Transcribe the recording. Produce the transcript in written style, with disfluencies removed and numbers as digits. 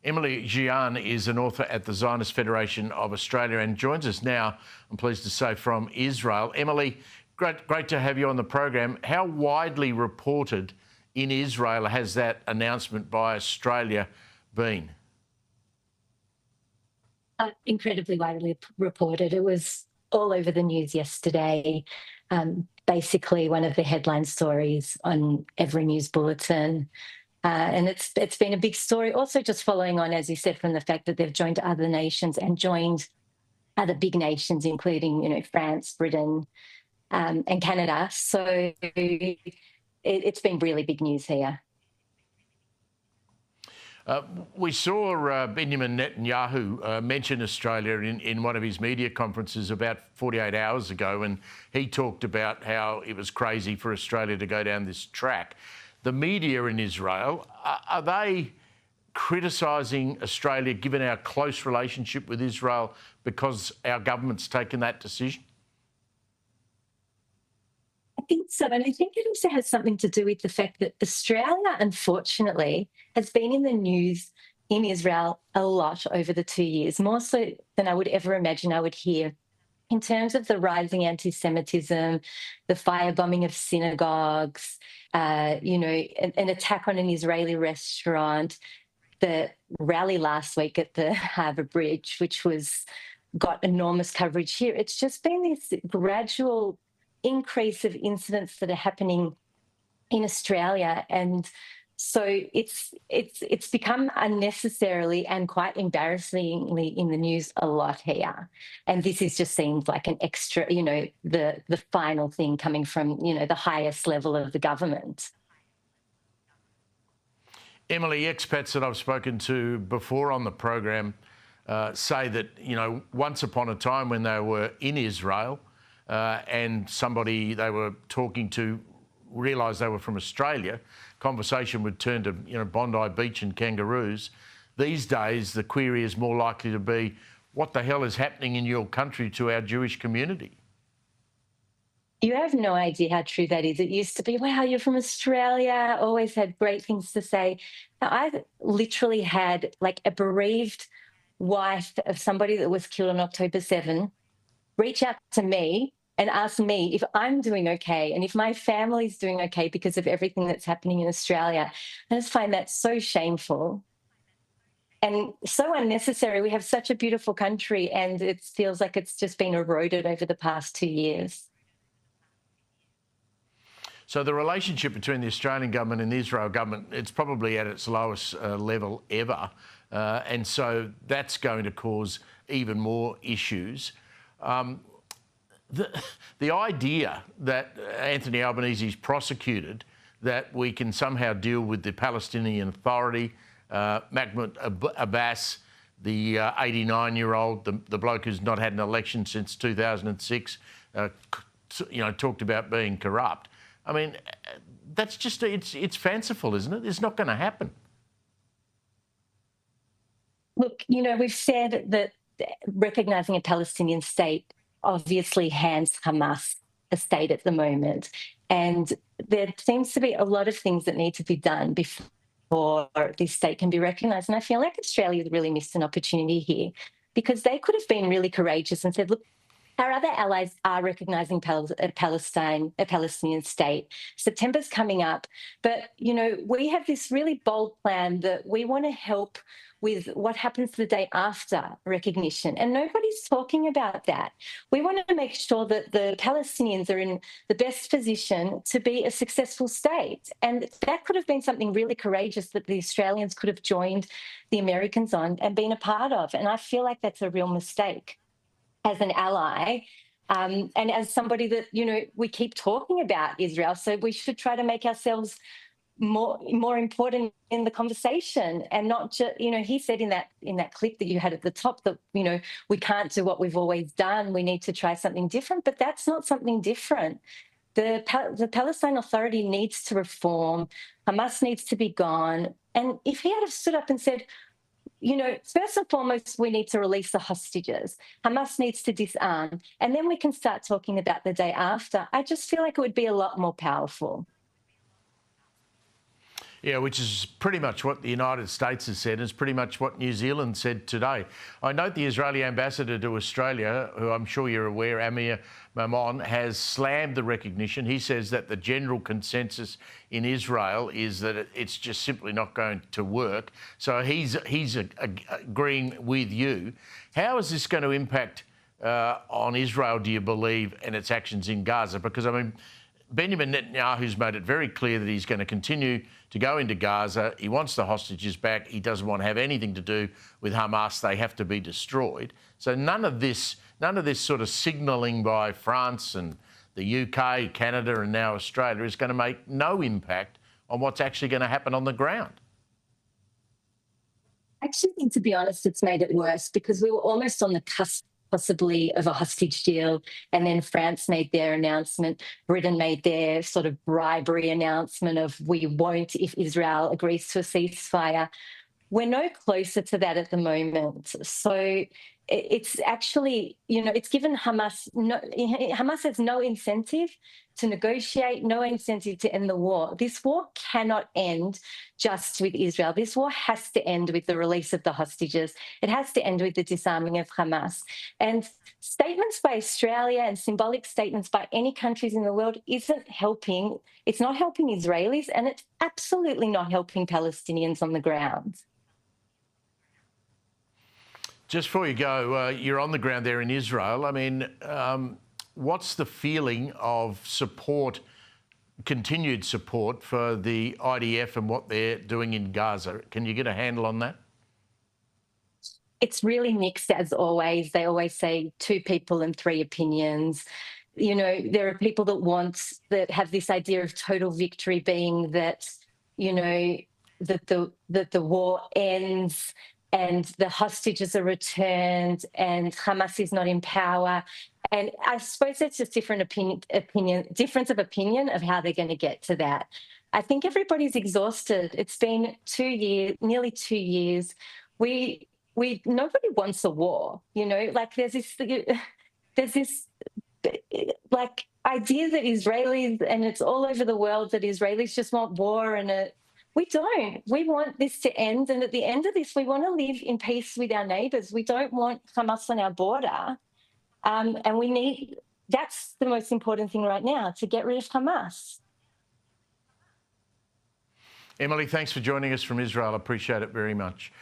Emily Gian is an author at the Zionist Federation of Australia and joins us now, I'm pleased to say, from Israel. Emily, great to have you on the program. How widely reported in Israel has that announcement by Australia been? Incredibly widely reported. It was all over the news yesterday. Basically, one of the headline stories on every news bulletin. And it's been a big story. Also, just following on, as you said, from the fact that they've joined other nations and joined other big nations, including, France, Britain, and Canada. So it's been really big news here. We saw Benjamin Netanyahu mention Australia in one of his media conferences about 48 hours ago, and he talked about how it was crazy for Australia to go down this track. The media in Israel, are they criticising Australia, given our close relationship with Israel, because our government's taken that decision? I think so. And I think it also has something to do with the fact that Australia, unfortunately, has been in the news in Israel a lot over the 2 years, more so than I would ever imagine I would hear, in terms of the rising anti-Semitism, the firebombing of synagogues, an attack on an Israeli restaurant, the rally last week at the Harbour Bridge, which got enormous coverage here. It's just been this gradual increase of incidents that are happening in Australia, and so it's become unnecessarily and quite embarrassingly in the news a lot here. And this just seems like an extra, the final thing coming from, the highest level of the government. Emily, expats that I've spoken to before on the program say that, once upon a time when they were in Israel, and somebody they were talking to realised they were from Australia, conversation would turn to, Bondi Beach and kangaroos. These days, the query is more likely to be, what the hell is happening in your country to our Jewish community? You have no idea how true that is. It used to be, wow, you're from Australia, always had great things to say. Now, I've literally had a bereaved wife of somebody that was killed on October 7 reach out to me and ask me if I'm doing okay and if my family's doing okay because of everything that's happening in Australia. I just find that so shameful and so unnecessary. We have such a beautiful country and it feels like it's just been eroded over the past 2 years. So the relationship between the Australian government and the Israel government, it's probably at its lowest level ever. And so that's going to cause even more issues. The idea that Anthony Albanese is prosecuted, that we can somehow deal with the Palestinian Authority, Mahmoud Abbas, the 89-year-old, the bloke who's not had an election since 2006, talked about being corrupt. I mean, that's just, it's fanciful, isn't it? It's not going to happen. Look, we've said that recognising a Palestinian state obviously hands Hamas a state at the moment. And there seems to be a lot of things that need to be done before this state can be recognised. And I feel like Australia really missed an opportunity here because they could have been really courageous and said, look, our other allies are recognising Palestine, a Palestinian state. September's coming up. But, we have this really bold plan that we want to help with what happens the day after recognition. And nobody's talking about that. We want to make sure that the Palestinians are in the best position to be a successful state. And that could have been something really courageous that the Australians could have joined the Americans on and been a part of. And I feel like that's a real mistake as an ally. And as somebody that, we keep talking about Israel, so we should try to make ourselves more important in the conversation and not just, he said in that clip that you had at the top that, we can't do what we've always done. We need to try something different, but that's not something different. The Palestine Authority needs to reform. Hamas needs to be gone. And if he had have stood up and said, first and foremost, we need to release the hostages. Hamas needs to disarm. And then we can start talking about the day after. I just feel like it would be a lot more powerful. Yeah, which is pretty much what the United States has said, and it's pretty much what New Zealand said today. I note the Israeli ambassador to Australia, who I'm sure you're aware, Amir Maimon, has slammed the recognition. He says that the general consensus in Israel is that it's just simply not going to work. So he's agreeing with you. How is this going to impact on Israel, do you believe, and its actions in Gaza? Because, I mean, Benjamin Netanyahu's made it very clear that he's going to continue to go into Gaza. He wants the hostages back. He doesn't want to have anything to do with Hamas. They have to be destroyed. So none of this sort of signalling by France and the UK, Canada and now Australia is going to make no impact on what's actually going to happen on the ground. I actually think, to be honest, it's made it worse because we were almost on the cusp possibly of a hostage deal. And then France made their announcement. Britain made their sort of bribery announcement of we won't if Israel agrees to a ceasefire. We're no closer to that at the moment. So it's actually, it's given Hamas has no incentive to negotiate, no incentive to end the war. This war cannot end just with Israel. This war has to end with the release of the hostages. It has to end with the disarming of Hamas. And statements by Australia and symbolic statements by any countries in the world isn't helping. It's not helping Israelis, and it's absolutely not helping Palestinians on the ground. Just before you go, you're on the ground there in Israel. I mean, what's the feeling of support, continued support for the IDF and what they're doing in Gaza? Can you get a handle on that? It's really mixed, as always. They always say 2 people and 3 opinions. There are people that have this idea of total victory being that, that the war ends and the hostages are returned and Hamas is not in power. And I suppose it's just different difference of opinion of how they're going to get to that. I think everybody's exhausted. It's been 2 years, nearly 2 years. Nobody wants a war, like there's this like idea that Israelis, and it's all over the world, that Israelis just want war, and we don't. We want this to end, and at the end of this, we want to live in peace with our neighbours. We don't want Hamas on our border, and that's the most important thing right now, to get rid of Hamas. Emily, thanks for joining us from Israel. I appreciate it very much.